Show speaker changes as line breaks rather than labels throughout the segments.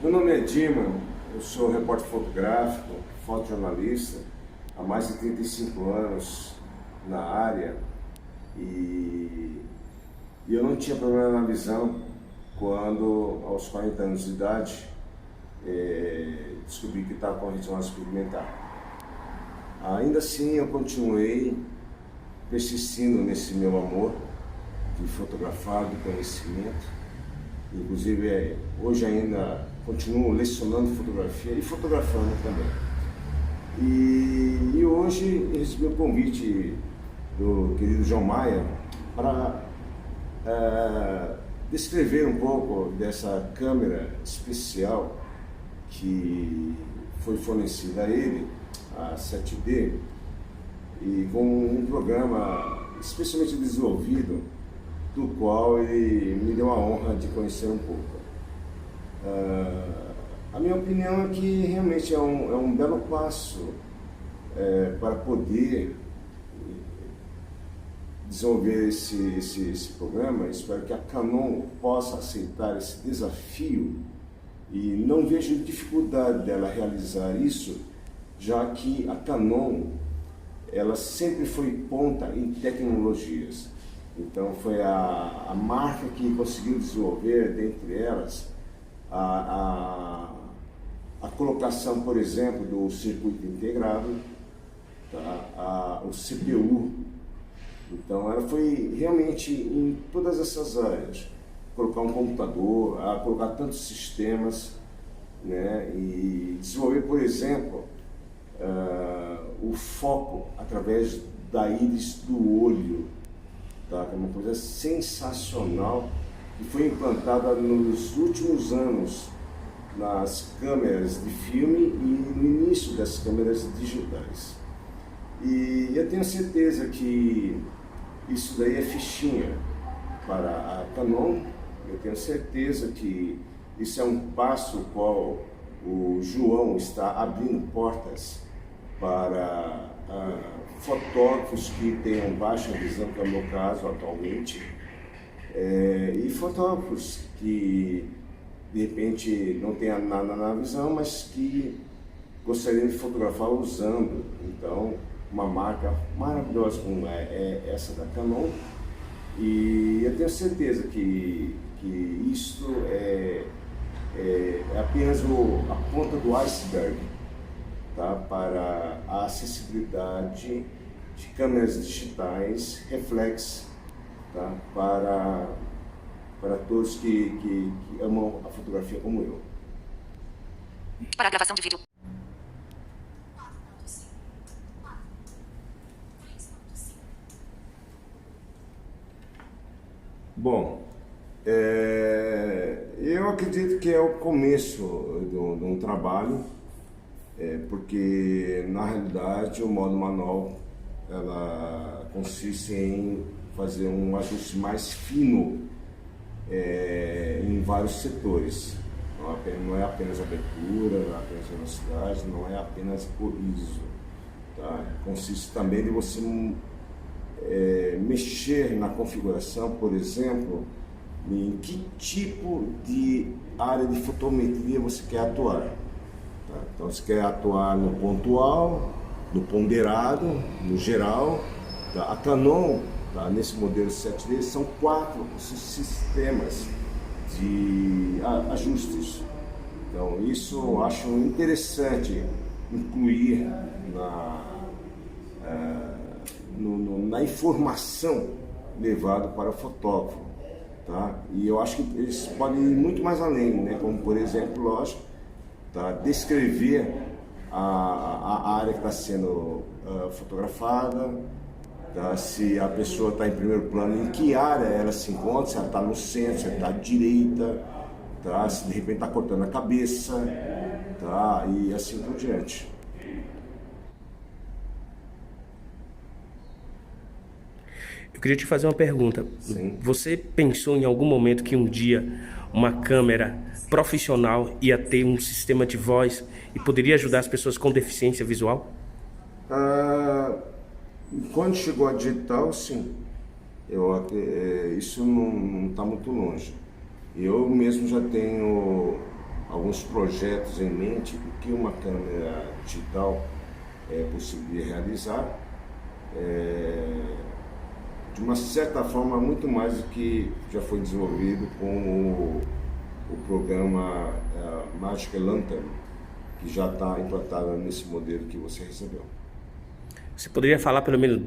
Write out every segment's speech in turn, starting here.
Meu nome é Dima, eu sou repórter fotográfico, fotojornalista, há mais de 35 anos na área e eu não tinha problema na visão quando, aos 40 anos de idade, descobri que estava com retinose pigmentar. Ainda assim, eu continuei persistindo nesse meu amor de fotografar, de conhecimento. Inclusive, hoje ainda continuo lecionando fotografia e fotografando também. E hoje recebi o convite do querido João Maia para descrever um pouco dessa câmera especial que foi fornecida a ele, a 7D, e com um programa especialmente desenvolvido, do qual ele me deu a honra de conhecer um pouco. A minha opinião é que realmente é um belo passo para poder desenvolver esse programa. Espero que a Canon possa aceitar esse desafio e não vejo dificuldade dela realizar isso, já que a Canon ela sempre foi ponta em tecnologias. Então foi a marca que conseguiu desenvolver, dentre elas, a colocação, por exemplo, do circuito integrado, tá? O CPU. Então ela foi realmente em todas essas áreas, colocar um computador, colocar tantos sistemas, né? E desenvolver, por exemplo, o foco através da íris do olho. Tá? É uma coisa sensacional que foi implantada nos últimos anos nas câmeras de filme e no início das câmeras digitais. E eu tenho certeza que isso daí é fichinha para a Canon. Eu tenho certeza que isso é um passo qual o João está abrindo portas para fotógrafos que tenham baixa visão, que é o meu caso atualmente, e fotógrafos que de repente não tenham nada na visão, mas que gostariam de fotografar usando. Então, uma marca maravilhosa como é essa da Canon, e eu tenho certeza que isto é apenas a ponta do iceberg, tá? Para a acessibilidade de câmeras digitais reflex, tá? Para todos que amam a fotografia como eu.
Para a gravação de vídeo.
Bom, eu acredito que é o começo de um trabalho, porque na realidade o modo manual ela consiste em fazer um ajuste mais fino em vários setores. Não é apenas abertura, não é apenas velocidade, não é apenas por ISO. Tá? Consiste também de você mexer na configuração, por exemplo, em que tipo de área de fotometria você quer atuar. Tá? Então você quer atuar no pontual, no ponderado, no geral. Tá? A Canon, tá? Nesse modelo 7D, são 4 sistemas de ajustes. Então isso eu acho interessante incluir na informação levada para o fotógrafo, tá? E eu acho que eles podem ir muito mais além, né? Como por exemplo, lógico, tá? Descrever a área que está sendo fotografada, tá? Se a pessoa está em primeiro plano, em que área ela se encontra, se ela está no centro, se ela está à direita, tá? Se de repente está cortando a cabeça, tá? E assim por diante.
Eu queria te fazer uma pergunta.
Sim.
Você pensou em algum momento que um dia uma câmera profissional ia ter um sistema de voz e poderia ajudar as pessoas com deficiência visual?
Quando chegou a digital, sim. Isso não está muito longe. Eu mesmo já tenho alguns projetos em mente do que uma câmera digital é possível de realizar. De uma certa forma, muito mais do que já foi desenvolvido com o programa Magic Lantern, que já está implantado nesse modelo que você recebeu.
Você poderia falar pelo menos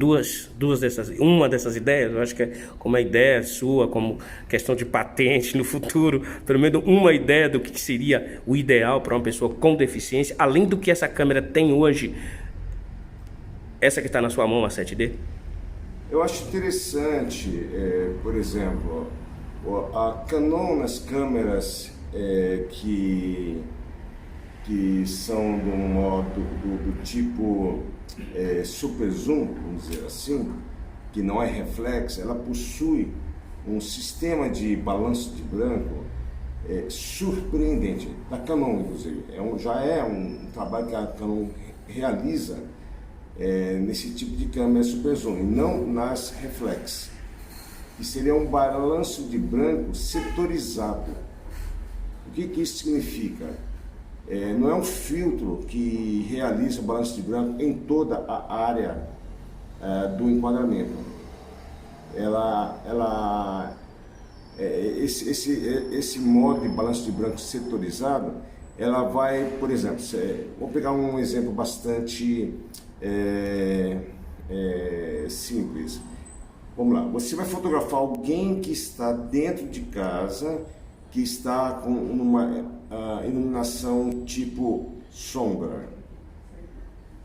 uma dessas ideias? Eu acho que é como a ideia sua, como questão de patente no futuro, pelo menos uma ideia do que seria o ideal para uma pessoa com deficiência, além do que essa câmera tem hoje, essa que está na sua mão, a 7D?
Eu acho interessante, por exemplo, a Canon nas câmeras que são do modo do tipo super zoom, vamos dizer assim, que não é reflexo, ela possui um sistema de balanço de branco surpreendente, da Canon inclusive. Já é um trabalho que a Canon realiza nesse tipo de câmera super zoom, e não nas reflex, que seria um balanço de branco setorizado. O que isso significa? Não é um filtro que realiza o balanço de branco em toda a área do enquadramento. Esse modo de balanço de branco setorizado, ela vai, por exemplo, vou pegar um exemplo bastante simples. Vamos lá, você vai fotografar alguém que está dentro de casa, que está com uma iluminação tipo sombra.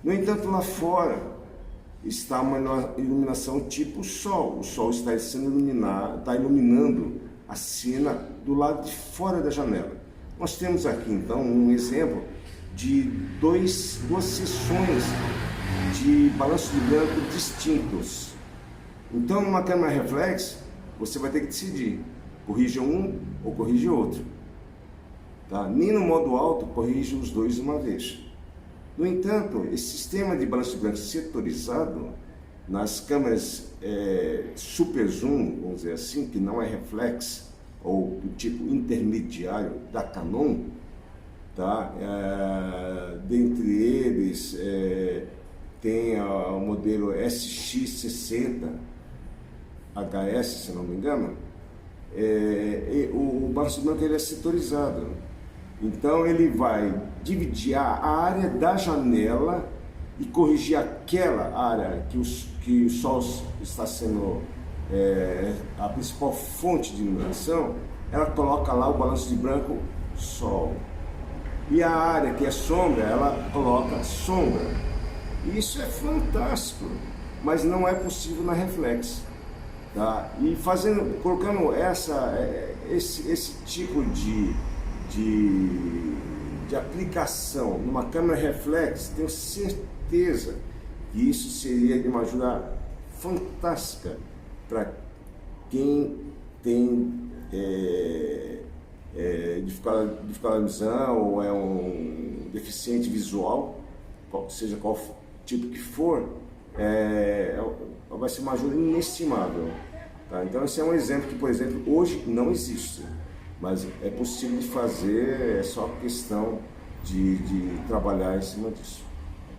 No entanto, lá fora está uma iluminação tipo sol. O sol está iluminando a cena do lado de fora da janela. Nós temos aqui então um exemplo de duas sessões de balanço de branco distintos. Então, numa câmera reflex, você vai ter que decidir, corrige um ou corrige outro. Tá? Nem no modo alto corrige os dois de uma vez. No entanto, esse sistema de balanço de branco setorizado, nas câmeras super zoom, vamos dizer assim, que não é reflex, ou do tipo intermediário da Canon, tá? Dentre eles tem o modelo SX60 HS, se não me engano. O balanço de branco ele é setorizado, então ele vai dividir a área da janela e corrigir aquela área que o sol está sendo a principal fonte de iluminação. Ela coloca lá o balanço de branco sol, e a área que é sombra, ela coloca sombra. Isso é fantástico, mas não é possível na reflex. Tá? E colocando esse tipo de aplicação numa câmera reflex, tenho certeza que isso seria de uma ajuda fantástica para quem tem dificuldade de visão ou é um deficiente visual, seja qual tipo que for. Vai ser uma ajuda inestimável. Tá? Então esse é um exemplo que, por exemplo, hoje não existe, mas é possível de fazer, é só questão de trabalhar em cima disso.